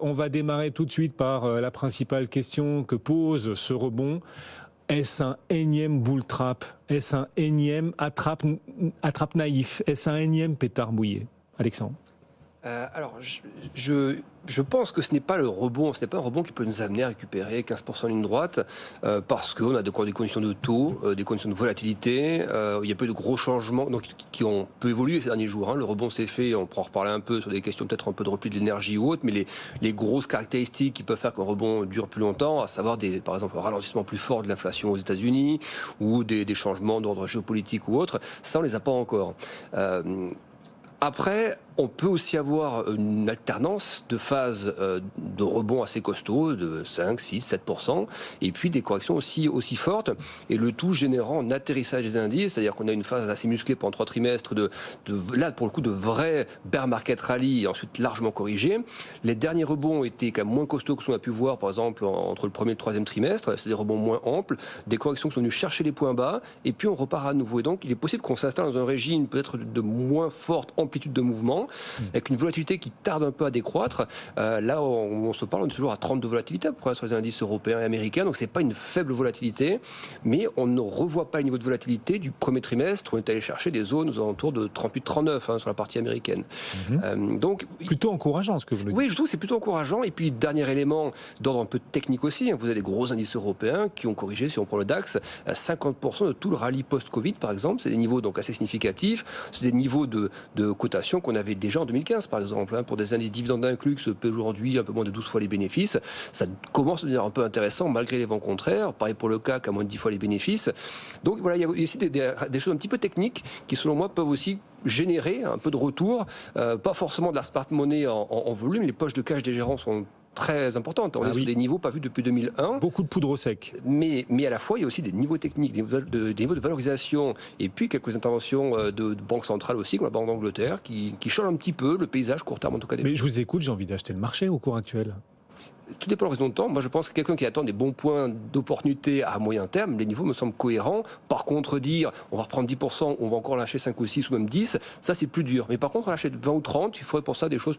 On va démarrer tout de suite par la principale question que pose ce rebond. Est-ce un énième bull trap? Est-ce un énième attrape naïf? Est-ce un énième pétard mouillé? Alexandre? Je pense que ce n'est pas le rebond, ce n'est pas un rebond qui peut nous amener à récupérer 15% en ligne droite, parce qu'on a des conditions de taux, des conditions de volatilité, il y a peu de gros changements donc, qui ont peu évolué ces derniers jours. Le rebond s'est fait, on pourra en reparler un peu sur des questions peut-être un peu de repli de l'énergie ou autre, mais les grosses caractéristiques qui peuvent faire qu'un rebond dure plus longtemps, à savoir par exemple un ralentissement plus fort de l'inflation aux États-Unis ou des changements d'ordre géopolitique ou autre, ça on les a pas encore. Après, on peut aussi avoir une alternance de phases de rebond assez costauds, de 5, 6, 7%, et puis des corrections aussi fortes, et le tout générant un atterrissage des indices, c'est-à-dire qu'on a une phase assez musclée pendant 3 trimestres, là pour le coup de vrai bear market rally, et ensuite largement corrigé. Les derniers rebonds étaient quand même moins costauds que ce qu'on a pu voir, par exemple, entre le premier et le troisième trimestre, c'est des rebonds moins amples, des corrections qui sont venues chercher les points bas, et puis on repart à nouveau. Et donc il est possible qu'on s'installe dans un régime peut-être de moins forte amplitude de mouvement, avec une volatilité qui tarde un peu à décroître. Là, on se parle, on est toujours à 30 de volatilité à peu près sur les indices européens et américains, donc c'est pas une faible volatilité, mais on ne revoit pas le niveau de volatilité du premier trimestre où on est allé chercher des zones aux alentours de 38-39 sur la partie américaine. Donc plutôt encourageant ce que vous nous dites. Oui, je trouve que c'est plutôt encourageant. Et puis, dernier élément d'ordre un peu technique aussi, vous avez des gros indices européens qui ont corrigé, si on prend le DAX, 50% de tout le rallye post-Covid, par exemple. C'est des niveaux donc assez significatifs. C'est des niveaux de cotation qu'on avait déjà en 2015, par exemple. Pour des indices dividendes inclus, se paie aujourd'hui un peu moins de 12 fois les bénéfices. Ça commence à devenir un peu intéressant, malgré les vents contraires. Pareil pour le CAC, à moins de 10 fois les bénéfices. Donc voilà, il y a aussi des choses un petit peu techniques qui, selon moi, peuvent aussi générer un peu de retour, pas forcément de la smart money en volume. Les poches de cash des gérants sont très importantes. On est sur des niveaux pas vus depuis 2001. Beaucoup de poudre au sec. Mais à la fois, il y a aussi des niveaux techniques, des niveaux de valorisation, et puis quelques interventions de banques centrales aussi, comme la Banque d'Angleterre, qui changent un petit peu le paysage court terme, en tout cas. Mais je vous écoute, j'ai envie d'acheter le marché au cours actuel. Tout dépend de l'horizon de temps. Moi, je pense que quelqu'un qui attend des bons points d'opportunité à moyen terme, les niveaux me semblent cohérents. Par contre, dire on va reprendre 10%, on va encore lâcher 5 ou 6 ou même 10, ça c'est plus dur. Mais par contre, on achète 20 ou 30, il faudrait pour ça des choses